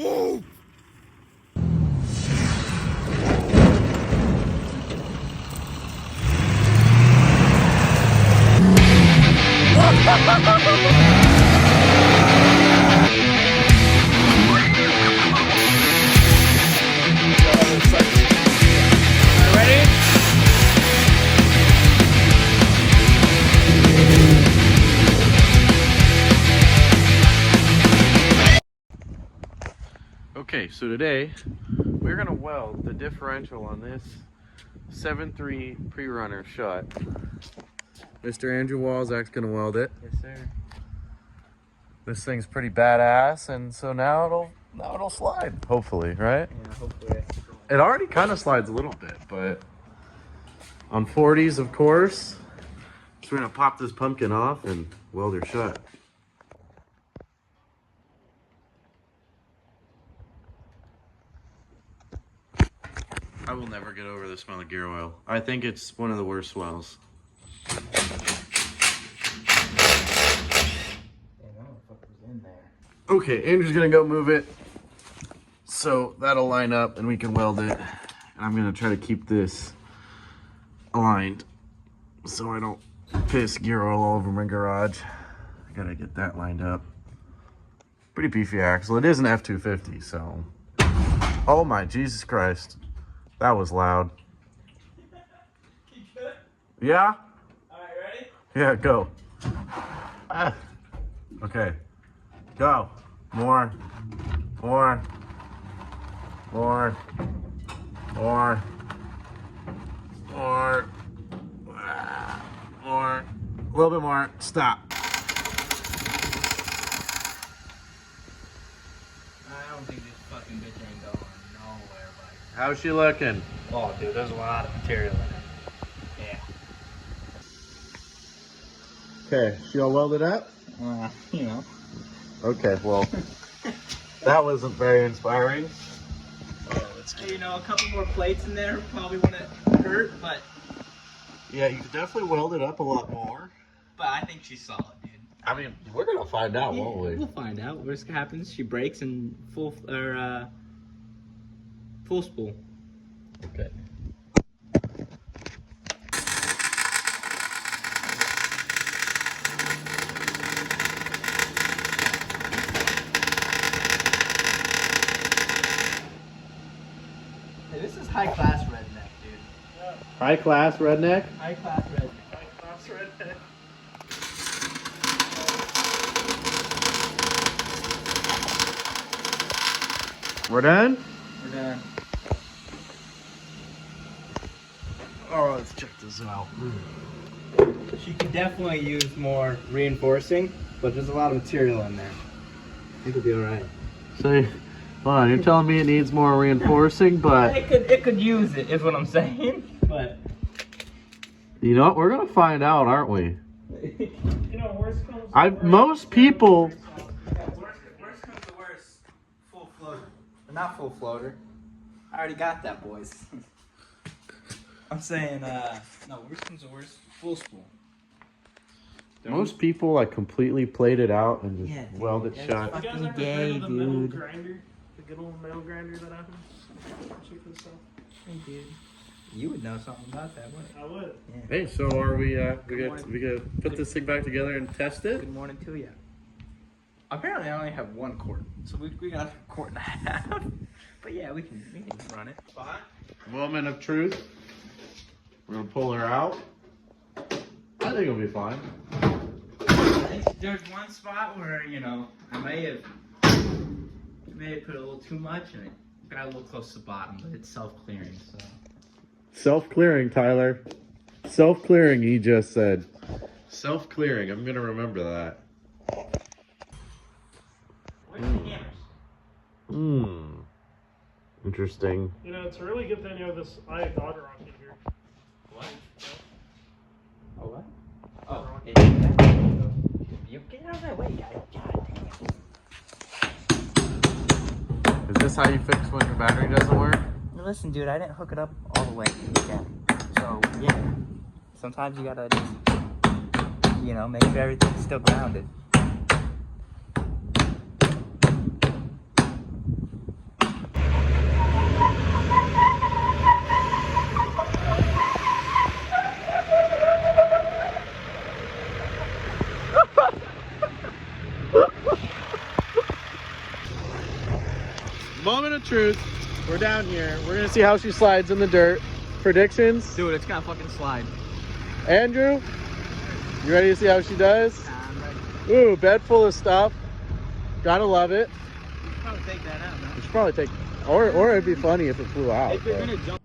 Oh! Okay, so today we're gonna weld the differential on this 7.3 Prerunner shut. Mr. Andrew Walzak's gonna weld it. Yes, sir. This thing's pretty badass, and so now it'll slide, hopefully, right? Yeah, hopefully. It already kind of slides a little bit, but on 40s, of course. So we're gonna pop this pumpkin off and weld her shut. I will never get over the smell of gear oil. I think it's one of the worst smells. Okay, Andrew's gonna go move it so that'll line up and we can weld it. And I'm gonna try to keep this aligned so I don't piss gear oil all over my garage. I gotta get that lined up. Pretty beefy axle. It is an F250, so. Oh my Jesus Christ. That was loud. Yeah? Alright, ready? Yeah, go. Ah. Okay. Go. More. More. More. More. More. More. A little bit more. Stop. I don't think this fucking bitch ain't going nowhere, buddy. How's she looking? Oh, dude, there's a lot of material in it. Yeah. Okay, she all welded up? You know. Okay, well, that wasn't very inspiring. You know, a couple more plates in there probably wouldn't hurt, but Yeah, you could definitely weld it up a lot more. I think she's solid, dude. I mean, we're gonna find out, Yeah, won't we? we'll find out. Worst happens, she breaks in full spool. Okay. Hey, this is high class redneck, dude. High class redneck? High class redneck. High class redneck. We're done? We're done. Oh, let's check this out. She could definitely use more reinforcing, but there's a lot of material in there. I think it'll be alright. So, hold on, you're telling me it needs more reinforcing, but It could use it, is what I'm saying. But you know what? We're gonna find out, aren't we? You know, worst comes to worst. Most people. worst comes to worst. Full floater. Not full floater. I already got that, boys. I'm saying, no, worst comes to worst. Full spool. Most people like completely plate it out and just Yeah, dude, weld it that's shut. You guys fucking ever gay, heard of the metal dude. grinder? The good old metal grinder that happens? Check this out. Hey, dude. You would know something about that, wouldn't I would. you? Hey, so are we? We morning. got put this thing back together and test it. Good morning to you. Apparently, I only have 1 quart, so we got a quart and a half. But yeah, we can run it. Fine. Moment of truth. We're gonna pull her out. I think it'll be fine. There's one spot where, you know, I may have put a little too much and it got a little close to the bottom, but it's self-clearing, so. Self-clearing, Tyler. Self-clearing, he just said. Self-clearing, I'm gonna remember that. Where's the hammers? Interesting. You know, it's a really good thing you have this eye of God rocket here. What? Oh, what? Oh, Rocket. you get out of that way, guy. God damn. Is this how you fix when your battery doesn't work? Listen, dude, I didn't hook it up all the way. Yeah. So, yeah. Sometimes you gotta just, you know, make sure everything's still grounded. moment of truth. We're down here. We're gonna see how she slides in the dirt. Predictions? Dude, it's gonna fucking slide. Andrew, you ready to see how she does? I'm ready. Ooh, bed full of stuff. Gotta love it. You should probably take that out, man. We should probably take, or it'd be funny if it flew out. If you're but- gonna jump.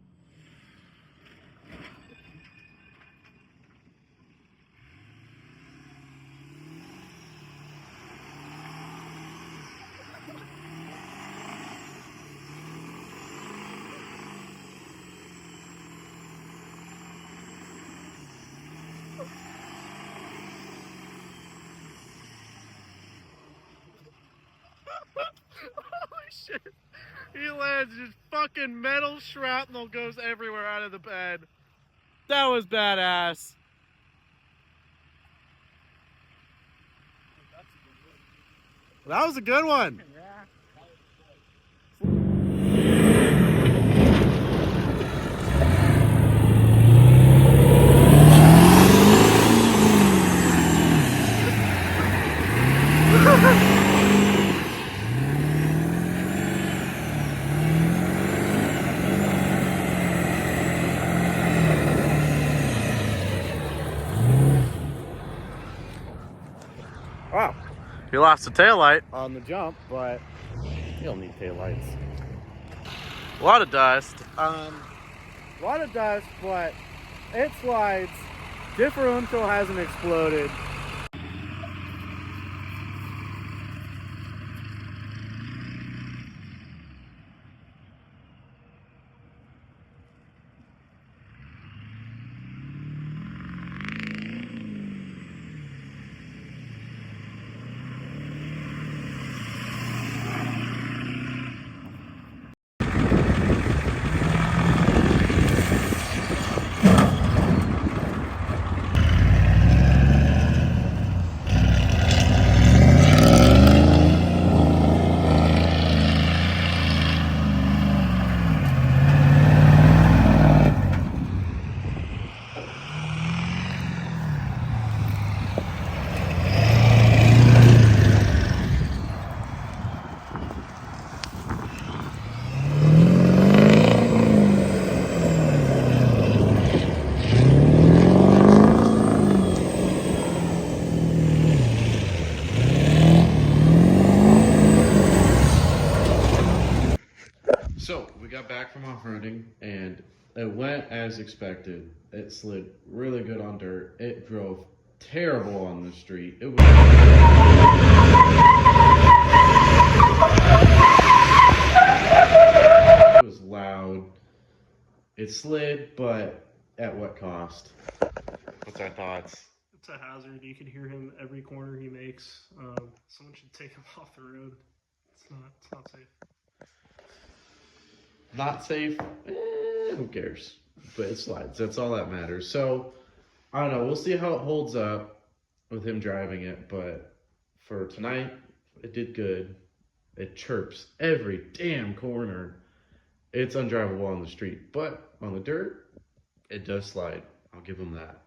Holy shit. He lands, just fucking metal shrapnel goes everywhere out of the bed. That was badass. That was a good one. Wow. He lost the taillight on the jump, but you don't need taillights. A lot of dust. A lot of dust, but it slides. Differential hasn't exploded. So we got back from off-roading and it went as expected. It slid really good on dirt. It drove terrible on the street. It was loud. It slid, but at what cost? What's our thoughts? It's a hazard. You can hear him every corner he makes. Someone should take him off the road. It's not safe. Not safe? Who cares? But it slides. That's all that matters. So, I don't know. We'll see how it holds up with him driving it. But for tonight, it did good. It chirps every damn corner. It's undrivable on the street. But on the dirt, it does slide. I'll give him that.